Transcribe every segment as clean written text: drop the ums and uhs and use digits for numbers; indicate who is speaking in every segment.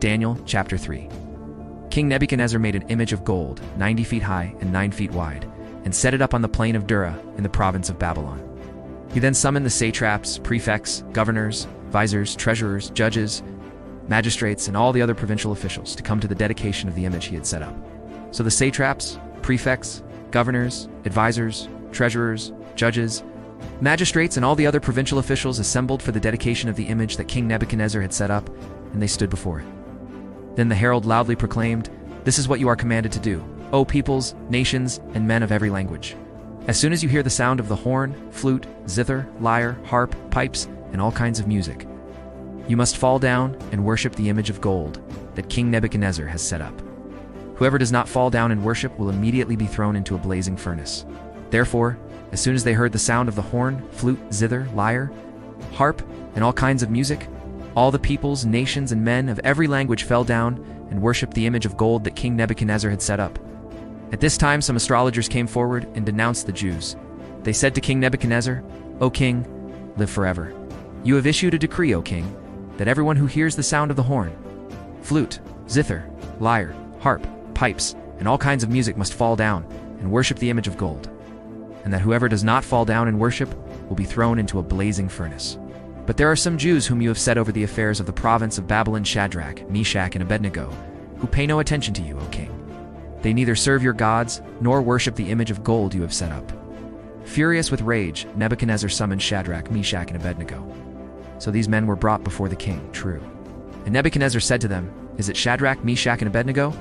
Speaker 1: Daniel chapter 3. King Nebuchadnezzar made an image of gold, 90 feet high and 9 feet wide, and set it up on the plain of Dura in the province of Babylon. He then summoned the satraps, prefects, governors, advisors, treasurers, judges, magistrates, and all the other provincial officials to come to the dedication of the image he had set up. So the satraps, prefects, governors, advisors, treasurers, judges, magistrates, and all the other provincial officials assembled for the dedication of the image that King Nebuchadnezzar had set up, and they stood before it. Then the herald loudly proclaimed, "This is what you are commanded to do, O peoples, nations, and men of every language. As soon as you hear the sound of the horn, flute, zither, lyre, harp, pipes, and all kinds of music, you must fall down and worship the image of gold that King Nebuchadnezzar has set up. Whoever does not fall down and worship will immediately be thrown into a blazing furnace." Therefore, as soon as they heard the sound of the horn, flute, zither, lyre, harp, and all kinds of music, all the peoples, nations, and men of every language fell down and worshipped the image of gold that King Nebuchadnezzar had set up. At this time some astrologers came forward and denounced the Jews. They said to King Nebuchadnezzar, "O king, live forever. You have issued a decree, O king, that everyone who hears the sound of the horn, flute, zither, lyre, harp, pipes, and all kinds of music must fall down and worship the image of gold, and that whoever does not fall down and worship will be thrown into a blazing furnace. But there are some Jews whom you have set over the affairs of the province of Babylon-Shadrach, Meshach and Abednego, who pay no attention to you, O king. They neither serve your gods nor worship the image of gold you have set up." Furious with rage, Nebuchadnezzar summoned Shadrach, Meshach, and Abednego. So these men were brought before the king, true. And Nebuchadnezzar said to them, "Is it Shadrach, Meshach, and Abednego,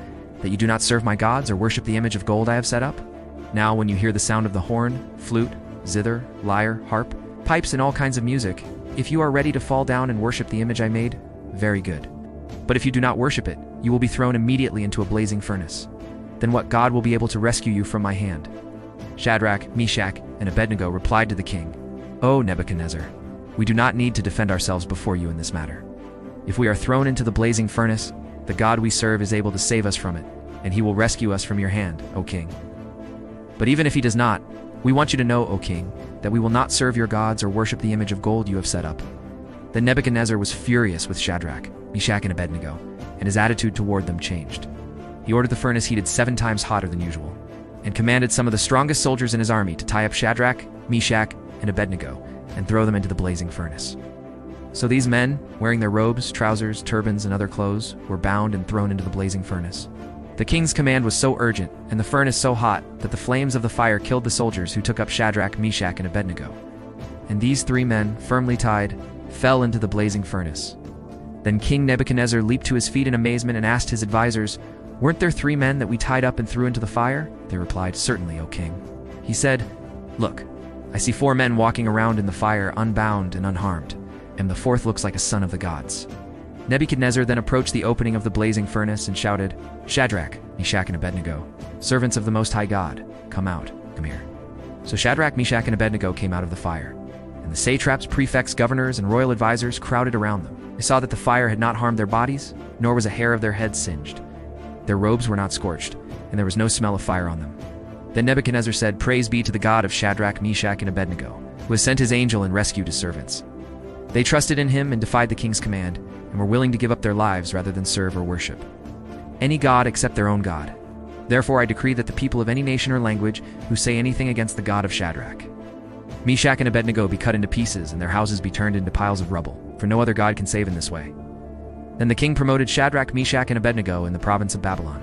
Speaker 1: that you do not serve my gods or worship the image of gold I have set up? Now when you hear the sound of the horn, flute, zither, lyre, harp, pipes, and all kinds of music, if you are ready to fall down and worship the image I made, very good. But if you do not worship it, you will be thrown immediately into a blazing furnace. Then what God will be able to rescue you from my hand?" Shadrach, Meshach, and Abednego replied to the king, "O Nebuchadnezzar, we do not need to defend ourselves before you in this matter. If we are thrown into the blazing furnace, the God we serve is able to save us from it, and he will rescue us from your hand, O king. But even if he does not, we want you to know, O king, that we will not serve your gods or worship the image of gold you have set up." Then Nebuchadnezzar was furious with Shadrach, Meshach, and Abednego, and his attitude toward them changed. He ordered the furnace heated 7 times hotter than usual, and commanded some of the strongest soldiers in his army to tie up Shadrach, Meshach, and Abednego, and throw them into the blazing furnace. So these men, wearing their robes, trousers, turbans, and other clothes, were bound and thrown into the blazing furnace. The king's command was so urgent, and the furnace so hot, that the flames of the fire killed the soldiers who took up Shadrach, Meshach, and Abednego. And these 3 men, firmly tied, fell into the blazing furnace. Then King Nebuchadnezzar leaped to his feet in amazement and asked his advisors, "Weren't there 3 men that we tied up and threw into the fire?" They replied, "Certainly, O king." He said, "Look, I see 4 men walking around in the fire, unbound and unharmed, and the 4th looks like a son of the gods." Nebuchadnezzar then approached the opening of the blazing furnace and shouted, "Shadrach, Meshach, and Abednego, servants of the Most High God, come out, come here." So Shadrach, Meshach, and Abednego came out of the fire, and the satraps, prefects, governors, and royal advisors crowded around them. They saw that the fire had not harmed their bodies, nor was a hair of their heads singed. Their robes were not scorched, and there was no smell of fire on them. Then Nebuchadnezzar said, "Praise be to the God of Shadrach, Meshach, and Abednego, who has sent his angel and rescued his servants." They trusted in him and defied the king's command, and were willing to give up their lives rather than serve or worship any god except their own God. Therefore I decree that the people of any nation or language who say anything against the God of Shadrach, Meshach, and Abednego be cut into pieces, and their houses be turned into piles of rubble, for no other god can save in this way. Then the king promoted Shadrach, Meshach, and Abednego in the province of Babylon.